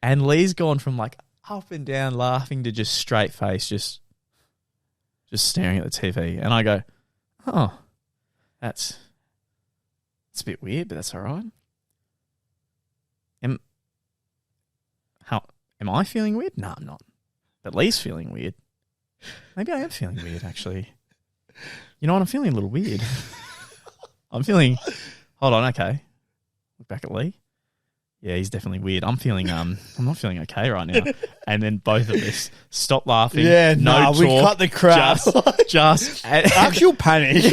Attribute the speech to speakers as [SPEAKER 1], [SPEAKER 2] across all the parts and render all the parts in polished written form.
[SPEAKER 1] And Lee's gone from like up and down laughing to just straight face, just staring at the TV. And I go, oh, it's a bit weird, but that's all right. Am I feeling weird? No, I'm not. But Lee's feeling weird. Maybe I am feeling weird, actually. You know what? I'm feeling a little weird. I'm feeling... Hold on, okay. Look back at Lee. Yeah, he's definitely weird. I'm not feeling okay right now. And then both of us stop laughing.
[SPEAKER 2] Yeah,
[SPEAKER 1] no talk,
[SPEAKER 2] we cut the crap.
[SPEAKER 1] Just
[SPEAKER 2] actual panic.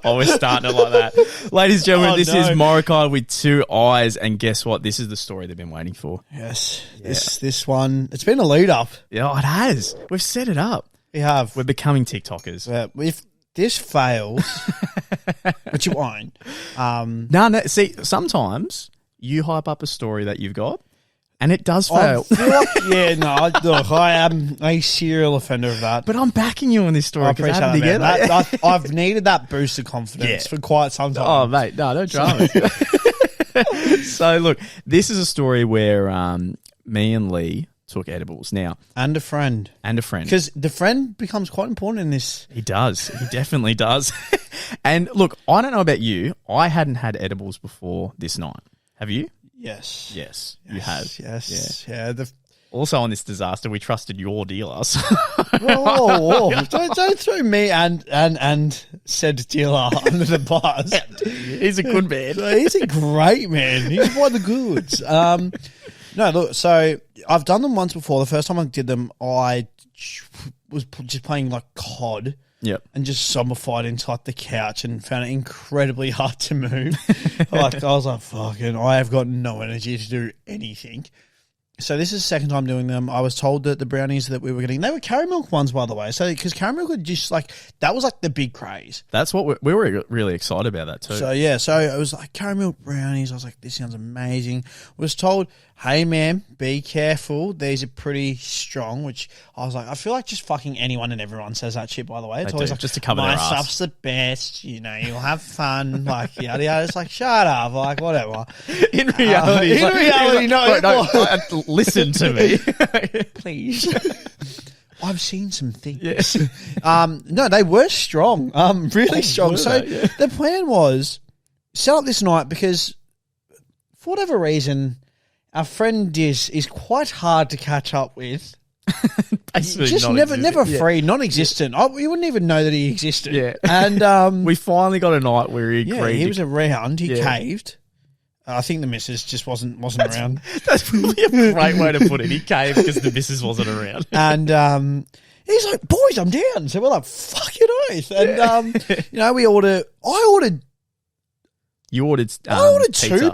[SPEAKER 1] Oh, we're starting it like that. Ladies and gentlemen, this is Morokaii with two eyes, and guess what? This is the story they've been waiting for.
[SPEAKER 2] Yes. Yeah. This one, it's been a lead up.
[SPEAKER 1] Yeah, it has. We've set it up.
[SPEAKER 2] We have.
[SPEAKER 1] We're becoming TikTokers.
[SPEAKER 2] If this fails, which it won't.
[SPEAKER 1] No, see, sometimes you hype up a story that you've got, and it does fail.
[SPEAKER 2] Look, I am a serial offender of that.
[SPEAKER 1] But I'm backing you on this story because I appreciate
[SPEAKER 2] that. I've needed that boost of confidence for quite some time.
[SPEAKER 1] Oh, mate, no drama. So, look, this is a story where me and Lee took edibles now.
[SPEAKER 2] And a friend. Because the friend becomes quite important in this.
[SPEAKER 1] He does. He definitely does. And, look, I don't know about you. I hadn't had edibles before this night. Have you?
[SPEAKER 2] Yes.
[SPEAKER 1] You have.
[SPEAKER 2] Yes. Yeah.
[SPEAKER 1] Also on this disaster, we trusted your dealer. So.
[SPEAKER 2] Whoa. Don't throw me and said dealer under the bus.
[SPEAKER 1] He's a good man.
[SPEAKER 2] He's a great man. He's one of the goods. No, look, so I've done them once before. The first time I did them, I was just playing like COD.
[SPEAKER 1] Yep.
[SPEAKER 2] And just zombified into like the couch and found it incredibly hard to move. I was like, fucking, I have got no energy to do anything. So this is the second time doing them. I was told that the brownies that we were getting, they were Caramilk ones, by the way. So because Caramilk were just like, that was like the big craze.
[SPEAKER 1] That's what we were really excited about that too.
[SPEAKER 2] So yeah, so it was like Caramilk brownies. I was like, this sounds amazing. Was told, hey man, be careful. These are pretty strong, which I was like, I feel like just fucking anyone and everyone says that shit, by the way. It's always like,
[SPEAKER 1] just to cover
[SPEAKER 2] my
[SPEAKER 1] their ass.
[SPEAKER 2] stuff's the best, you know, you'll have fun, like yada yada. It's like, shut up, like whatever.
[SPEAKER 1] In reality,
[SPEAKER 2] no,
[SPEAKER 1] listen to me.
[SPEAKER 2] Please. I've seen some things. Yeah. No, they were strong. Really strong. So the plan was set up this night because for whatever reason, our friend is quite hard to catch up with. Just never free, non-existent. We wouldn't even know that he existed.
[SPEAKER 1] Yeah.
[SPEAKER 2] And
[SPEAKER 1] we finally got a night where he agreed.
[SPEAKER 2] He was around. He caved. I think the missus just wasn't around.
[SPEAKER 1] That's really a great way to put it. He caved because the missus wasn't around.
[SPEAKER 2] And he's like, boys, I'm down. So we're like, fucking oath. And, you know, we ordered.
[SPEAKER 1] You ordered
[SPEAKER 2] pizza. I ordered two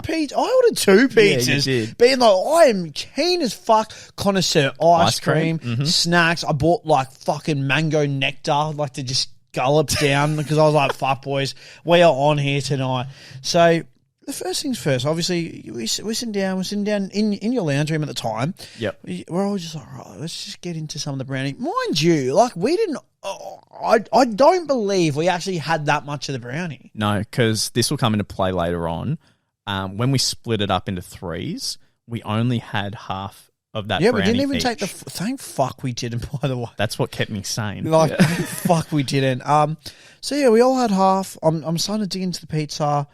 [SPEAKER 2] pizzas.
[SPEAKER 1] Yeah, you did.
[SPEAKER 2] Being like, I am keen as fuck. Connoisseur, ice cream, snacks. I bought like fucking mango nectar, like to just gulp down because I was like, fuck boys, we are on here tonight. So the first things first, obviously, we're sitting down in your lounge room at the time.
[SPEAKER 1] Yep.
[SPEAKER 2] We're all just like, right, let's just get into some of the brownie. Mind you, like we didn't, I don't believe we actually had that much of the brownie.
[SPEAKER 1] No, because this will come into play later on. When we split it up into threes, we only had half of that brownie. Yeah, we didn't even take
[SPEAKER 2] thank fuck we didn't, by the way.
[SPEAKER 1] That's what kept me sane.
[SPEAKER 2] Like, fuck we didn't. So yeah, we all had half. I'm starting to dig into the pizza.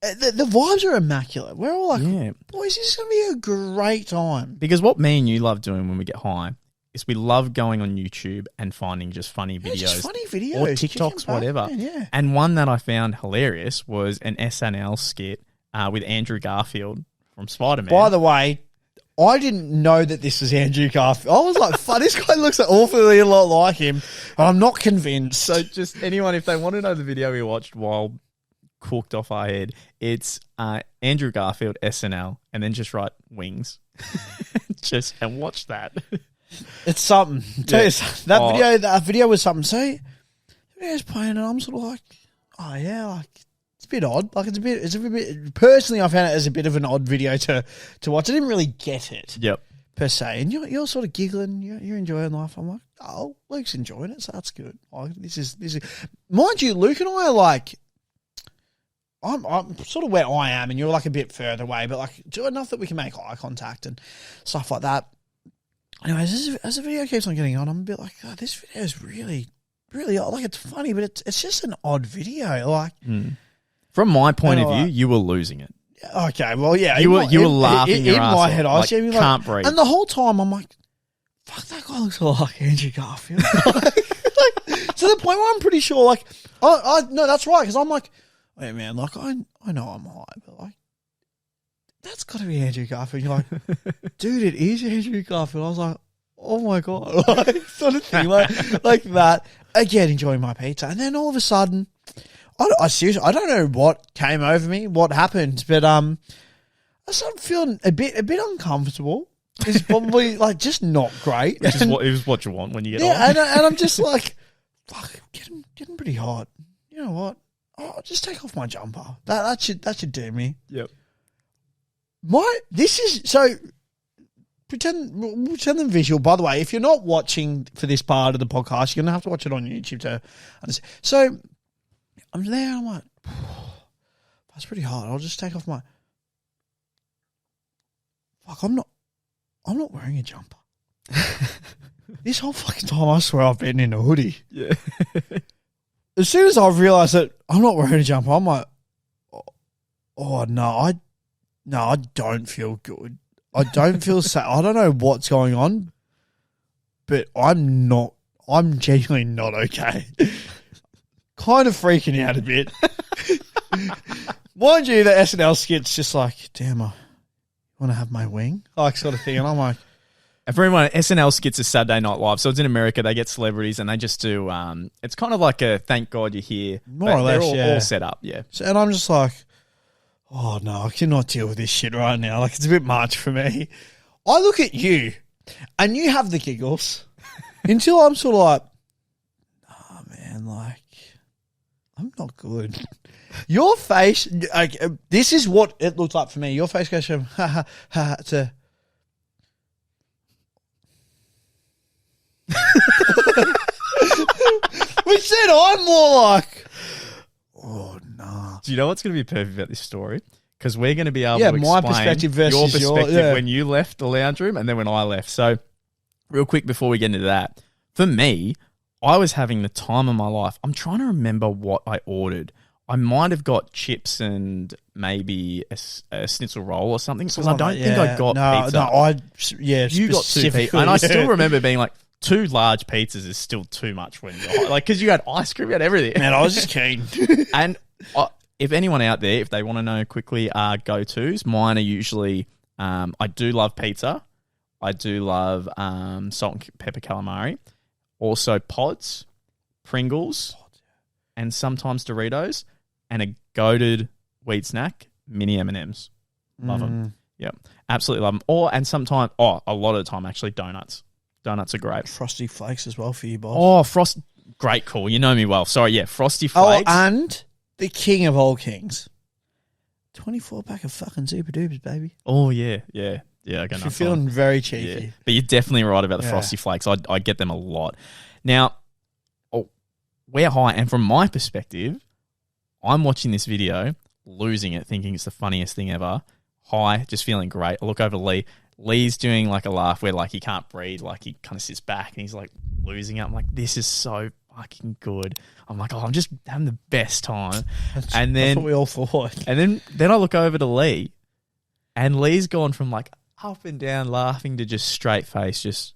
[SPEAKER 2] The vibes are immaculate. We're all like, boys, this is going to be a great time.
[SPEAKER 1] Because what me and you love doing when we get high is we love going on YouTube and finding just funny videos.
[SPEAKER 2] Just funny videos.
[SPEAKER 1] Or TikToks, whatever.
[SPEAKER 2] Man,
[SPEAKER 1] And one that I found hilarious was an SNL skit with Andrew Garfield from Spider-Man.
[SPEAKER 2] By the way, I didn't know that this was Andrew Garfield. I was like, this guy looks awfully a lot like him. And I'm not convinced.
[SPEAKER 1] So just anyone, if they want to know the video we watched while cooked off our head, it's Andrew Garfield SNL, and then just write wings, and watch that.
[SPEAKER 2] It's something. That video was something. So the video's playing, and I'm sort of like, oh yeah, like it's a bit odd. Like it's a bit. Personally, I found it as a bit of an odd video to watch. I didn't really get it.
[SPEAKER 1] Yep.
[SPEAKER 2] Per se, and you're sort of giggling. You're enjoying life. I'm like, oh, Luke's enjoying it, so that's good. Like, this is, mind you, Luke and I are like, I'm sort of where I am, and you're like a bit further away, but like enough that we can make eye contact and stuff like that. Anyways, as the video keeps on getting on, I'm a bit like, oh, this video is really, really odd. Like, it's funny, but it's just an odd video. Like,
[SPEAKER 1] from my point of view, you were losing it.
[SPEAKER 2] Okay, well, yeah,
[SPEAKER 1] you were laughing your
[SPEAKER 2] in
[SPEAKER 1] ass
[SPEAKER 2] my
[SPEAKER 1] off.
[SPEAKER 2] head. I was
[SPEAKER 1] like, can't breathe,
[SPEAKER 2] and the whole time I'm like, fuck, that guy looks like Andrew Garfield. like, to the point where I'm pretty sure, like, no, that's right, because I'm like, wait, man, like, I know I'm high, but like, that's got to be Andrew Garfield. You're like, dude, it is Andrew Garfield. I was like, oh my God, like, sort of thing, like that. Again, enjoying my pizza, and then all of a sudden, I seriously, I don't know what came over me, what happened, but I started feeling a bit uncomfortable. It's probably like just not great.
[SPEAKER 1] Which is what you want when you get
[SPEAKER 2] on. And I'm just like, fuck, getting pretty hot. You know what? I'll just take off my jumper. That should do me.
[SPEAKER 1] Yep.
[SPEAKER 2] Pretend them visual. By the way, if you're not watching for this part of the podcast, you're gonna have to watch it on YouTube to understand. So I'm there. I'm like, that's pretty hot. I'll just take off my. Fuck, I'm not wearing a jumper. This whole fucking time, I swear I've been in a hoodie.
[SPEAKER 1] Yeah.
[SPEAKER 2] As soon as I realised that I'm not wearing a jumper, I'm like, oh no, I don't feel good. I don't feel safe. I don't know what's going on, but I'm genuinely not okay. Kind of freaking out a bit. Mind you, the SNL skit's just like, damn, I want to have my wing? Like, sort of thing. And I'm like,
[SPEAKER 1] and for everyone, SNL skits is Saturday Night Live. So it's in America. They get celebrities and they just do, it's kind of like a thank God you're here.
[SPEAKER 2] More or less,
[SPEAKER 1] all set up, yeah.
[SPEAKER 2] So, and I'm just like, oh no, I cannot deal with this shit right now. Like, it's a bit much for me. I look at you and you have the giggles until I'm sort of like, oh man, like, I'm not good. Your face, like, this is what it looks like for me. Your face goes from ha ha ha to. Which then I'm more like, oh no.
[SPEAKER 1] Do you know what's going to be perfect about this story? Because we're going to be able to explain
[SPEAKER 2] my perspective versus
[SPEAKER 1] your perspective when you left the lounge room and then when I left. So, real quick before we get into that, for me, I was having the time of my life. I'm trying to remember what I ordered. I might have got chips and maybe a schnitzel roll or something because I don't think I got pizza. You got 2 pizzas. And I still remember being like, 2 large pizzas is still too much when you're like, because you had ice cream, you had everything.
[SPEAKER 2] Man, I was just keen.
[SPEAKER 1] And if anyone out there, if they want to know quickly, go-tos, mine are usually, I do love pizza. I do love salt and pepper calamari. Also pods, Pringles, and sometimes Doritos, and a goated wheat snack, mini M&Ms. Love them. Yep, absolutely love them. And sometimes, a lot of the time, actually, donuts. Donuts are great.
[SPEAKER 2] Frosty Flakes as well for you, boss.
[SPEAKER 1] Oh, great call. You know me well. Sorry, yeah, Frosty Flakes.
[SPEAKER 2] Oh, and the king of all kings. 24-pack of fucking Super Dupers, baby.
[SPEAKER 1] Oh, yeah. I got
[SPEAKER 2] You're feeling very cheeky.
[SPEAKER 1] Yeah. But you're definitely right about the Frosty Flakes. I get them a lot. Now, we're high, and from my perspective, I'm watching this video, losing it, thinking it's the funniest thing ever. High, just feeling great. I look over to Lee. Lee's doing like a laugh where like he can't breathe, like he kind of sits back and he's like losing it. I'm like, this is so fucking good. I'm like, I'm just having the best time. That's
[SPEAKER 2] what we all thought.
[SPEAKER 1] And then I look over to Lee, and Lee's gone from like up and down laughing to just straight face, just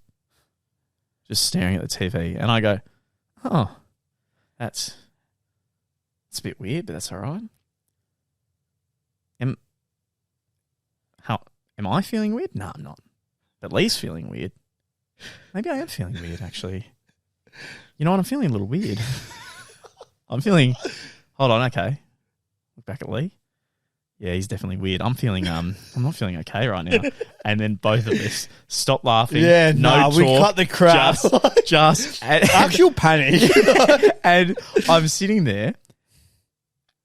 [SPEAKER 1] staring at the TV. And I go, oh, that's a bit weird, but that's all right. Am I feeling weird? No, I'm not. But Lee's feeling weird. Maybe I am feeling weird, actually. You know what? I'm feeling a little weird. I'm feeling... Hold on, okay. Look back at Lee. Yeah, he's definitely weird. I'm not feeling okay right now. And then both of us stop laughing.
[SPEAKER 2] Yeah,
[SPEAKER 1] no talk,
[SPEAKER 2] we cut the crap.
[SPEAKER 1] Just
[SPEAKER 2] actual panic.
[SPEAKER 1] And I'm sitting there,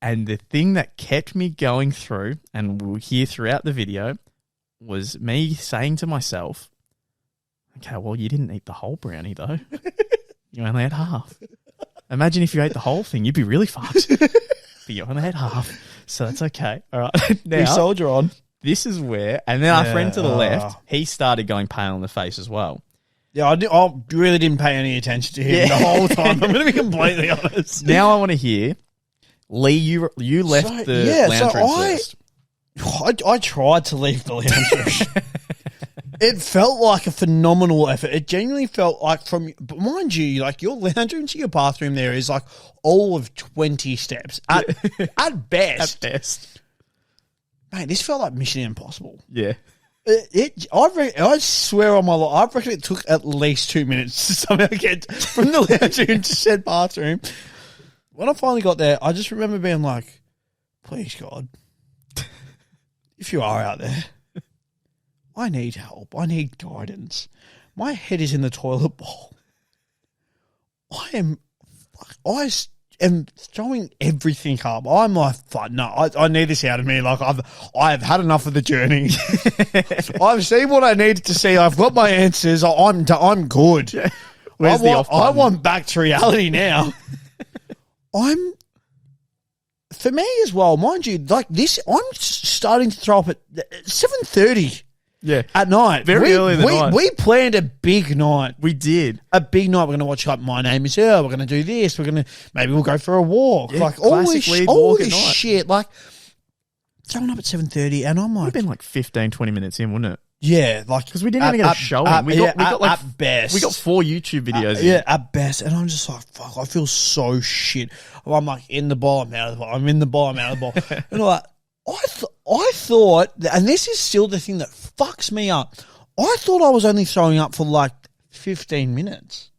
[SPEAKER 1] and the thing that kept me going through, and we'll hear throughout the video, was me saying to myself, Okay, well, you didn't eat the whole brownie, though. You only had half. Imagine if you ate the whole thing. You'd be really fucked. But you only had half. So that's okay. All right. Now,
[SPEAKER 2] You soldier on.
[SPEAKER 1] this is where... And then our friend to the left, he started going pale in the face as well.
[SPEAKER 2] Yeah, I really didn't pay any attention to him the whole time. I'm going to be completely honest.
[SPEAKER 1] Now I want to hear... Lee, you left the lounge room first.
[SPEAKER 2] I tried to leave the lounge room. It felt like a phenomenal effort. It genuinely felt like but mind you, like your lounge room to your bathroom there is like all of 20 steps at best.
[SPEAKER 1] At best.
[SPEAKER 2] Mate, this felt like Mission Impossible.
[SPEAKER 1] Yeah.
[SPEAKER 2] I swear on my life, I reckon it took at least 2 minutes to somehow get from the lounge room to said bathroom. When I finally got there, I just remember being like, please, God, if you are out there, I need help. I need guidance. My head is in the toilet bowl. I am throwing everything up. I'm like, fuck, no, I need this out of me. Like I've had enough of the journey. I've seen what I needed to see. I've got my answers. I'm good. Yeah. I want back to reality now. For me as well, mind you, like this, I'm starting to throw up at 7:30.
[SPEAKER 1] Yeah.
[SPEAKER 2] At night.
[SPEAKER 1] Very early in the night.
[SPEAKER 2] We planned a big night.
[SPEAKER 1] We did.
[SPEAKER 2] A big night. We're going to watch like My Name Is Earl. We're going to do this. Maybe we'll go for a walk.
[SPEAKER 1] Yeah,
[SPEAKER 2] like all this
[SPEAKER 1] night.
[SPEAKER 2] shit. Like throwing up at 7:30 and I'm like.
[SPEAKER 1] It'd been like 15, 20 minutes in, wouldn't it?
[SPEAKER 2] Yeah. Like.
[SPEAKER 1] Because we didn't even get a show in. We got like
[SPEAKER 2] at best.
[SPEAKER 1] We got 4 YouTube videos in.
[SPEAKER 2] Yeah, at best. And I'm just like, fuck, I feel so shit. I'm like in the ball, I'm out of the ball. I'm in the ball, I'm out of the ball. And I'm like, I thought, and this is still the thing that fucks me up, I thought I was only throwing up for like 15 minutes.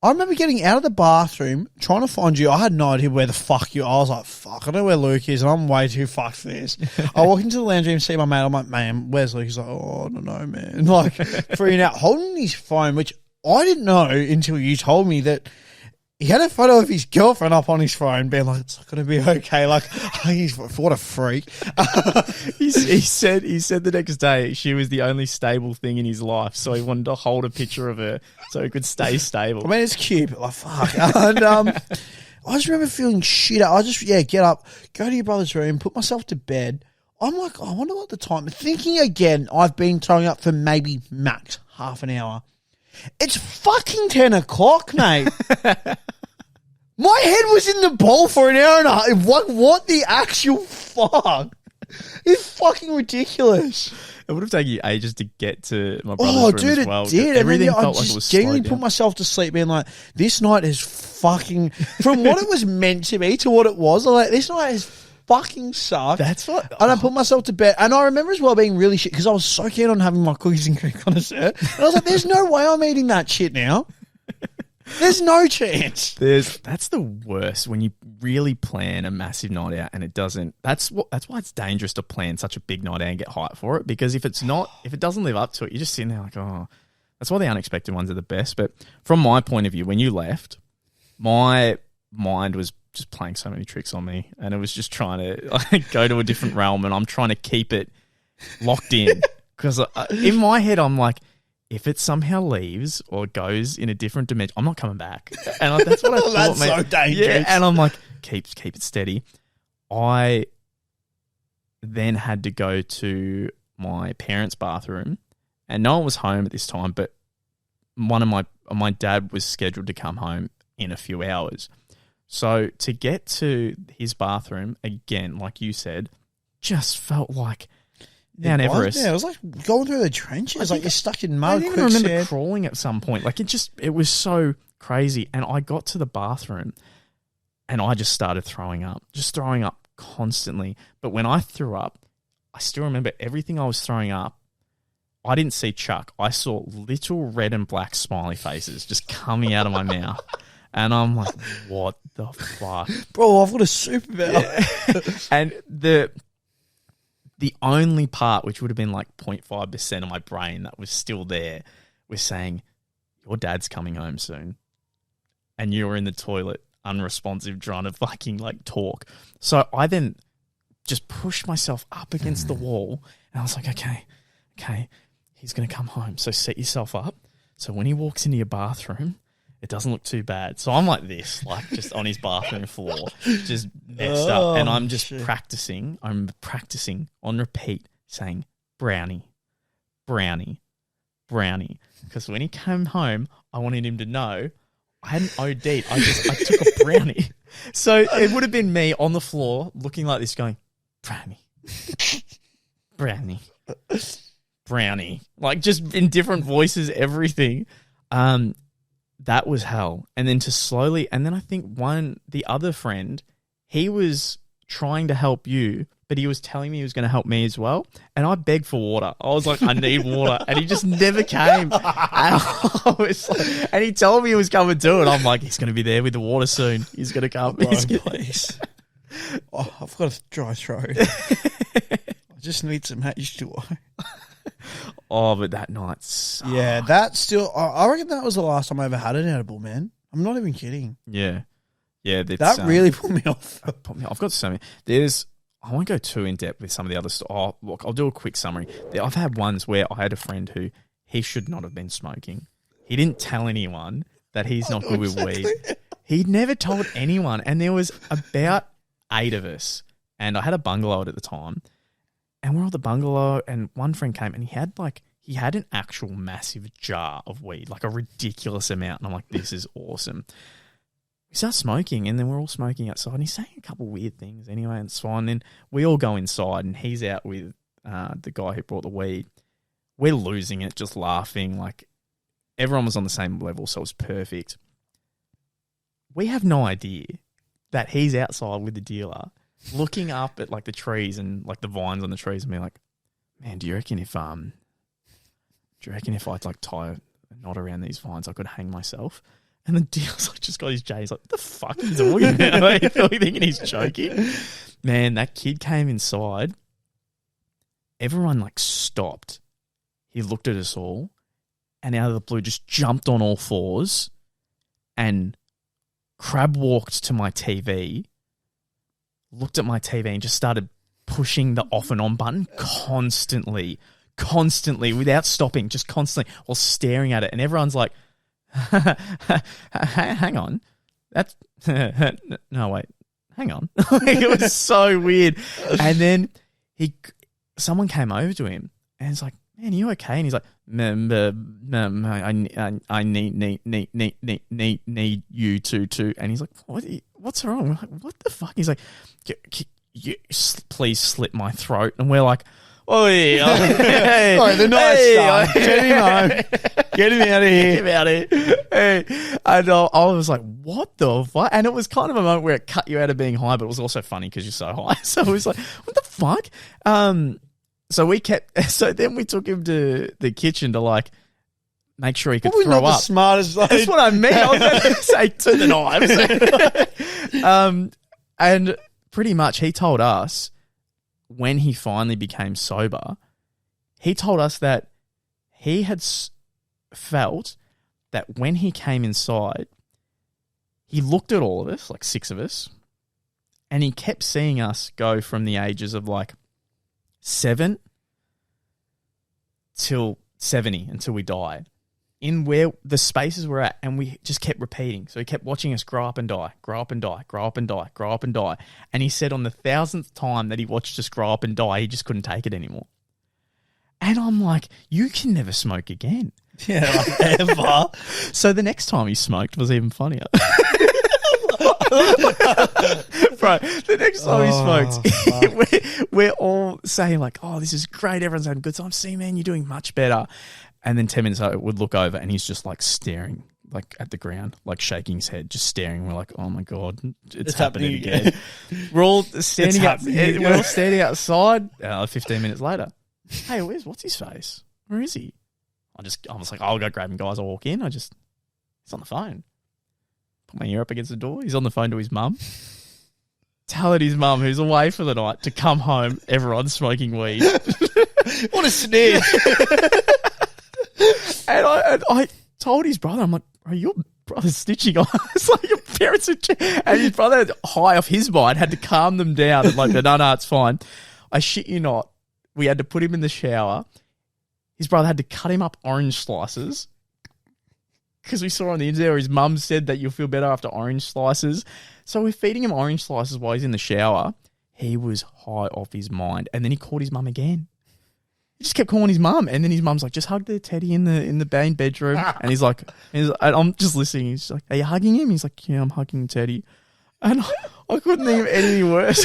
[SPEAKER 2] I remember getting out of the bathroom, trying to find you. I had no idea where the fuck you are. I was like, fuck, I know where Luke is, and I'm way too fucked for this. I walk into the lounge room, see my mate. I'm like, man, where's Luke? He's like, oh, I don't know, man. Like, freaking out, holding his phone, which I didn't know until you told me that he had a photo of his girlfriend up on his phone, being like, "It's going to be okay." Like, what a freak.
[SPEAKER 1] he said the next day she was the only stable thing in his life, so he wanted to hold a picture of her so he could stay stable.
[SPEAKER 2] I mean, it's cute, but like, fuck. And I just remember feeling shit. I just get up, go to your brother's room, put myself to bed. I'm like, I wonder what the time. Thinking again, I've been throwing up for maybe max half an hour. It's fucking 10 o'clock, mate. My head was in the bowl for an hour and a half. What the actual fuck? It's fucking ridiculous.
[SPEAKER 1] It would have taken you ages to get to my brother's room as well.
[SPEAKER 2] It did.
[SPEAKER 1] Everything
[SPEAKER 2] and then
[SPEAKER 1] felt
[SPEAKER 2] I
[SPEAKER 1] like it was
[SPEAKER 2] just genuinely
[SPEAKER 1] slowed
[SPEAKER 2] put
[SPEAKER 1] down.
[SPEAKER 2] myself to sleep being like, this night is fucking... From what it was meant to be to what it was, I'm like, this night has fucking sucked.
[SPEAKER 1] That's what...
[SPEAKER 2] And I put myself to bed. And I remember as well being really shit because I was so keen on having my cookies and cream connoisseur. And I was like, there's no way I'm eating that shit now. There's no chance.
[SPEAKER 1] That's the worst when you really plan a massive night out and it doesn't. That's why it's dangerous to plan such a big night out and get hyped for it, because if it doesn't live up to it, you're just sitting there like, oh. That's why the unexpected ones are the best. But from my point of view, when you left, my mind was just playing so many tricks on me, and it was just trying to go to a different realm, and I'm trying to keep it locked in because in my head I'm like, if it somehow leaves or goes in a different dimension, I'm not coming back. And that's what I thought.
[SPEAKER 2] That's so dangerous.
[SPEAKER 1] Yeah, and I'm like, keep it steady. I then had to go to my parents' bathroom, and no one was home at this time, but one of my dad was scheduled to come home in a few hours. So to get to his bathroom, again, like you said, just felt like Mount Everest.
[SPEAKER 2] Yeah, it was like going through the trenches. Like you're stuck in mud.
[SPEAKER 1] I even remember crawling at some point. Like it was so crazy. And I got to the bathroom and I just started throwing up constantly. But when I threw up, I still remember everything I was throwing up. I didn't see Chuck. I saw little red and black smiley faces just coming out of my mouth. And I'm like, what the fuck?
[SPEAKER 2] Bro, I've got a superpower.
[SPEAKER 1] Yeah. And the only part, which would have been like 0.5% of my brain that was still there, was saying, your dad's coming home soon. And you're in the toilet, unresponsive, trying to fucking like talk. So I then just pushed myself up against the wall. And I was like, okay, he's going to come home. So set yourself up. So when he walks into your bathroom, it doesn't look too bad. So I'm like this, like just on his bathroom floor, just messed up. And I'm just practicing. I'm practicing on repeat saying, brownie, brownie, brownie. Because when he came home, I wanted him to know I hadn't OD'd. I took a brownie. So it would have been me on the floor looking like this going, brownie, brownie, brownie. Like just in different voices, everything. That was hell. And then and then I think the other friend, he was trying to help you, but he was telling me he was going to help me as well. And I begged for water. I was like, I need water. And he just never came. And he told me he was coming to it. I'm like, he's going to be there with the water soon. He's going to come.
[SPEAKER 2] Please. Oh, I've got a dry throat. I just need some H2O.
[SPEAKER 1] Oh, but that night sucked.
[SPEAKER 2] Yeah, that still... I reckon that was the last time I ever had an edible, man. I'm not even kidding.
[SPEAKER 1] Yeah. Yeah.
[SPEAKER 2] That really put me off.
[SPEAKER 1] I've got so many. I won't go too in depth with some of the other stuff. Oh, look, I'll do a quick summary. I've had ones where I had a friend who he should not have been smoking. He didn't tell anyone that he's not good with weed. He'd never told anyone. And there was about 8 of us. And I had a bungalow at the time. And we're on the bungalow, and one friend came, and he had an actual massive jar of weed, like a ridiculous amount. And I'm like, this is awesome. We start smoking, and then we're all smoking outside, and he's saying a couple of weird things anyway, and it's fine. Then we all go inside, and he's out with the guy who brought the weed. We're losing it, just laughing. Like, everyone was on the same level, so it was perfect. We have no idea that he's outside with the dealer, looking up at like the trees and like the vines on the trees, and being like, "Man, do you reckon if I'd like tie a knot around these vines, I could hang myself?" And the dealer's like, just got his J. He's like, "What the fuck are you talking about?" Like, thinking he's joking. Man, that kid came inside. Everyone like stopped. He looked at us all, and out of the blue, just jumped on all fours, and crab walked to my TV. Looked at my TV and just started pushing the off and on button constantly, without stopping, just constantly, while staring at it. And everyone's like, hang on. That's, no, wait, hang on. It was so weird. And then someone came over to him and it's like, "Man, are you okay?" And he's like, I need you to. And he's like, what's wrong? We're like, what the fuck? He's like, please slit my throat. And we're like, oh yeah. Hey,
[SPEAKER 2] sorry, the night's done. Get him home. Get him out of here.
[SPEAKER 1] Get him out of here. Hey. And I was like, what the fuck? And it was kind of a moment where it cut you out of being high, but it was also funny because you're so high. So it was like, what the fuck? So then we took him to the kitchen to like make sure he could throw up.
[SPEAKER 2] The smartest.
[SPEAKER 1] That's what I meant. I was going to say to the knives. And pretty much he told us when he finally became sober, he told us that he had felt that when he came inside, he looked at all of us, like 6 of us, and he kept seeing us go from the ages of like 7 till 70 until we died in where the spaces we're at, and we just kept repeating. So he kept watching us grow up and die, grow up and die, grow up and die, grow up and die. And he said on the 1,000th time that he watched us grow up and die, he just couldn't take it anymore. And I'm like, you can never smoke again.
[SPEAKER 2] Yeah, like ever.
[SPEAKER 1] So the next time he smoked was even funnier. Bro, the next time he smoked, we're all saying like, "Oh, this is great. Everyone's having a good time. See, man, you're doing much better." And then 10 minutes later, we'd look over and he's just like staring like at the ground, like shaking his head, just staring. We're like, "Oh my God, it's happening again." We're all standing outside 15 minutes later. "Hey, what's his face? Where is he?" I was like, "I'll go grab him, guys." I walk in. He's on the phone. Put my ear up against the door. He's on the phone to his mum. Telling his mum, who's away for the night, to come home. Everyone's smoking weed.
[SPEAKER 2] What a snitch.
[SPEAKER 1] And I told his brother, I'm like, "Bro, your brother's snitching on us." Like, your parents are... And his brother, high off his mind, had to calm them down. And like, no, it's fine. I shit you not. We had to put him in the shower. his brother had to cut him up orange slices because we saw on the internet where his mum said that you'll feel better after orange slices. So we're feeding him orange slices while he's in the shower. He was high off his mind. And then he called his mum again. He just kept calling his mum. And then his mum's like, just hug the teddy in the main bedroom. And he's like, I'm just listening. He's like, are you hugging him? He's like, yeah, I'm hugging Teddy. And I couldn't think of anything worse.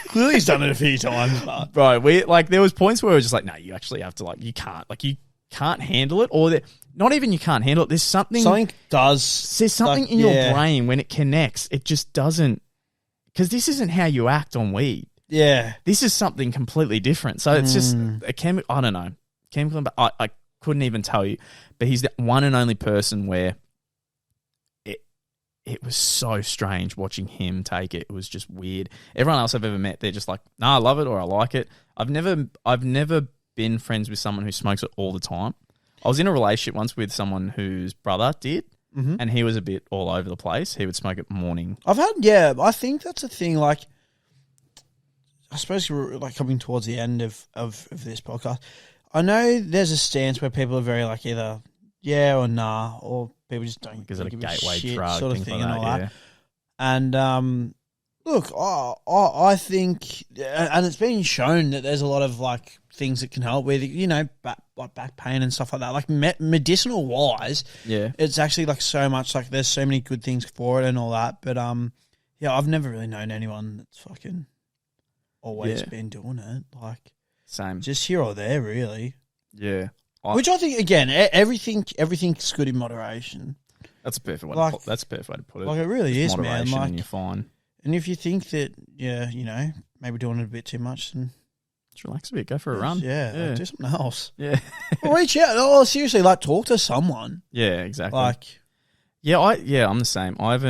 [SPEAKER 2] Clearly he's done it a few times, but
[SPEAKER 1] Bro, there was points where it was just like, no, you actually have to you can't handle it, or not even you can't handle it. There's something
[SPEAKER 2] does.
[SPEAKER 1] There's something in your brain when it connects, it just doesn't, because this isn't how you act on weed.
[SPEAKER 2] Yeah,
[SPEAKER 1] this is something completely different. So it's just a chemical. I don't know, chemical. I couldn't even tell you, but he's the one and only person where it was so strange watching him take it. It was just weird. Everyone else I've ever met, they're just like, nah, I love it or I like it. I've never been friends with someone who smokes it all the time. I was in a relationship once with someone whose brother did, and he was a bit all over the place. He would smoke it morning.
[SPEAKER 2] I think that's a thing. Like, I suppose we're like coming towards the end of this podcast. I know there's a stance where people are very like either yeah or nah, or people just don't
[SPEAKER 1] give a gateway
[SPEAKER 2] shit
[SPEAKER 1] drug
[SPEAKER 2] sort of thing
[SPEAKER 1] like
[SPEAKER 2] and all
[SPEAKER 1] that.
[SPEAKER 2] that. And look, I think, and it's been shown that there's a lot of like things that can help with, like back pain and stuff like that. Like medicinal wise, it's actually like so much, like there's so many good things for it and all that. But I've never really known anyone that's fucking always been doing it. Like
[SPEAKER 1] same,
[SPEAKER 2] just here or there, really.
[SPEAKER 1] Yeah.
[SPEAKER 2] Which I think, again, everything's good in moderation.
[SPEAKER 1] That's a perfect way. That's a perfect way to put it.
[SPEAKER 2] Like it really is, man. Like,
[SPEAKER 1] and you're fine.
[SPEAKER 2] And if you think that, maybe doing it a bit too much, then
[SPEAKER 1] just relax a bit. Go for a run.
[SPEAKER 2] Yeah. Do something else.
[SPEAKER 1] Yeah.
[SPEAKER 2] Or reach out. Oh, seriously, like talk to someone.
[SPEAKER 1] Yeah, exactly.
[SPEAKER 2] Like,
[SPEAKER 1] I'm the same. I've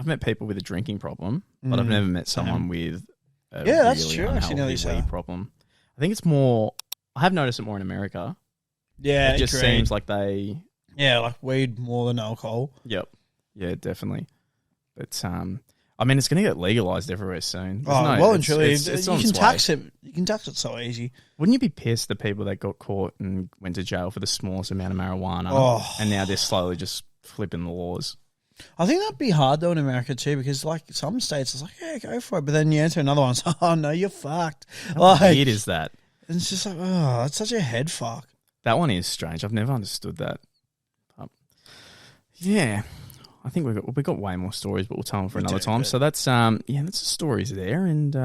[SPEAKER 1] met people with a drinking problem, but I've never met someone with a
[SPEAKER 2] that's
[SPEAKER 1] really
[SPEAKER 2] true.
[SPEAKER 1] unhealthy weed problem. I think it's more. I have noticed it more in America.
[SPEAKER 2] Yeah,
[SPEAKER 1] it just seems like they.
[SPEAKER 2] Yeah, like weed more than alcohol.
[SPEAKER 1] Yep. Yeah, definitely. But I mean, it's going to get legalized everywhere soon.
[SPEAKER 2] And truly,
[SPEAKER 1] it's
[SPEAKER 2] you can tax it. You can tax it so easy.
[SPEAKER 1] Wouldn't you be pissed the people that got caught and went to jail for the smallest amount of marijuana, and now they're slowly just flipping the laws?
[SPEAKER 2] I think that'd be hard though in America too, because like some states it's like, yeah, go for it, but then you enter another one, it's like, oh no, you're fucked.
[SPEAKER 1] How weird is that?
[SPEAKER 2] It's just like, oh, it's such a head fuck.
[SPEAKER 1] That one is strange. I've never understood that. Yeah, I think we got way more stories, but we'll tell them for another time. So that's that's the stories there, and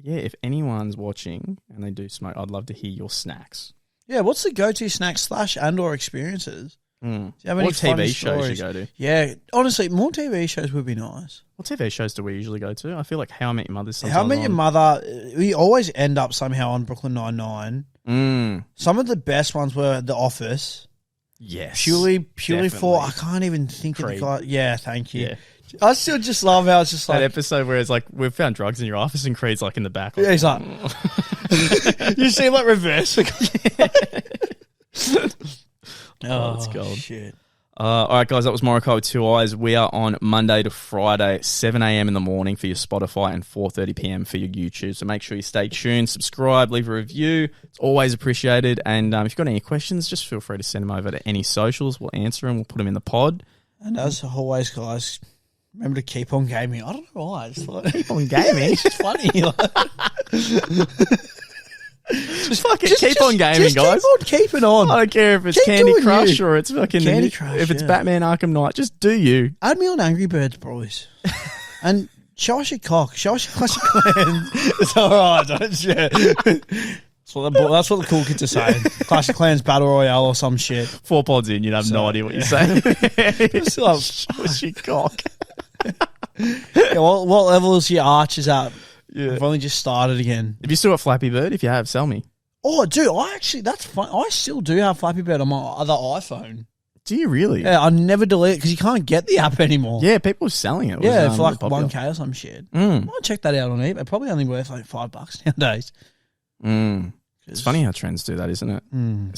[SPEAKER 1] if anyone's watching and they do smoke, I'd love to hear your snacks. Yeah,
[SPEAKER 2] what's the go-to snacks / and/or experiences? Do you have any
[SPEAKER 1] TV shows you go to?
[SPEAKER 2] Yeah, honestly, more TV shows would be nice.
[SPEAKER 1] What TV shows do we usually go to? I feel like How I Met Your Mother.
[SPEAKER 2] How I Met Your Mother, we always end up somehow on Brooklyn Nine-Nine. Some of the best ones were The Office.
[SPEAKER 1] Yes.
[SPEAKER 2] Purely for, I can't even think of the guy. Yeah, thank you. Yeah. I still just love how it's just like...
[SPEAKER 1] That episode where it's like, we've found drugs in your office and Creed's like in the back.
[SPEAKER 2] Like, yeah, he's like... you see him like reverse.
[SPEAKER 1] Oh, that's gold.
[SPEAKER 2] Shit.
[SPEAKER 1] All right, guys, that was Morokaii with 2 Eyes. We are on Monday to Friday, 7 a.m. in the morning for your Spotify and 4:30 p.m. for your YouTube. So make sure you stay tuned, subscribe, leave a review. It's always appreciated. And if you've got any questions, just feel free to send them over to any socials. We'll answer them. We'll put them in the pod.
[SPEAKER 2] And as always, guys, remember to keep on gaming. I don't know why. It's like,
[SPEAKER 1] keep on gaming?
[SPEAKER 2] It's just funny.
[SPEAKER 1] Just keep on gaming, guys.
[SPEAKER 2] Keep on keeping on.
[SPEAKER 1] I don't care if it's Candy Crush or it's fucking
[SPEAKER 2] Candy Crush.
[SPEAKER 1] If it's Batman Arkham Knight, just do you.
[SPEAKER 2] Add me on Angry Birds, boys. And show us your cock. Show us your Clash. It's all right. Don't share. That's what the cool kids are saying. Clash of Clans Battle Royale or some shit.
[SPEAKER 1] 4 pods in, you'd have no idea what you're saying. Show us your cock.
[SPEAKER 2] What level is your archers at?
[SPEAKER 1] Yeah.
[SPEAKER 2] I've only just started again.
[SPEAKER 1] Have you still got Flappy Bird? If you have, sell me.
[SPEAKER 2] Oh, dude, that's fun. I still do have Flappy Bird on my other iPhone.
[SPEAKER 1] Do you really?
[SPEAKER 2] Yeah, I never delete it because you can't get the app anymore.
[SPEAKER 1] Yeah, people are selling it.
[SPEAKER 2] Yeah, for like $1K or some shit. I might check that out on eBay. Probably only worth like $5 nowadays.
[SPEAKER 1] It's funny how trends do that, isn't it?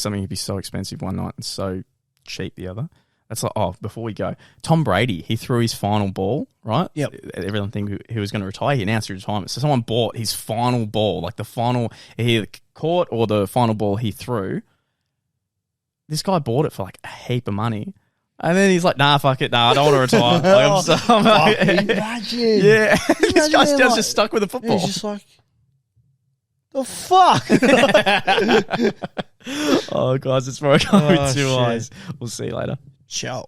[SPEAKER 1] Something could be so expensive one night and so cheap the other. That's like, before we go, Tom Brady, he threw his final ball, right?
[SPEAKER 2] Yep.
[SPEAKER 1] Everyone think he was going to retire. He announced his retirement. So someone bought his final ball, like the final he caught or the final ball he threw. this guy bought it for like a heap of money. And then he's like, nah, fuck it. Nah, I don't want to retire.
[SPEAKER 2] Imagine.
[SPEAKER 1] Yeah. This guy's
[SPEAKER 2] like,
[SPEAKER 1] just stuck with the football.
[SPEAKER 2] He's just like, the fuck?
[SPEAKER 1] Oh, guys, it's Morokaii with two eyes. We'll see you later.
[SPEAKER 2] Ciao.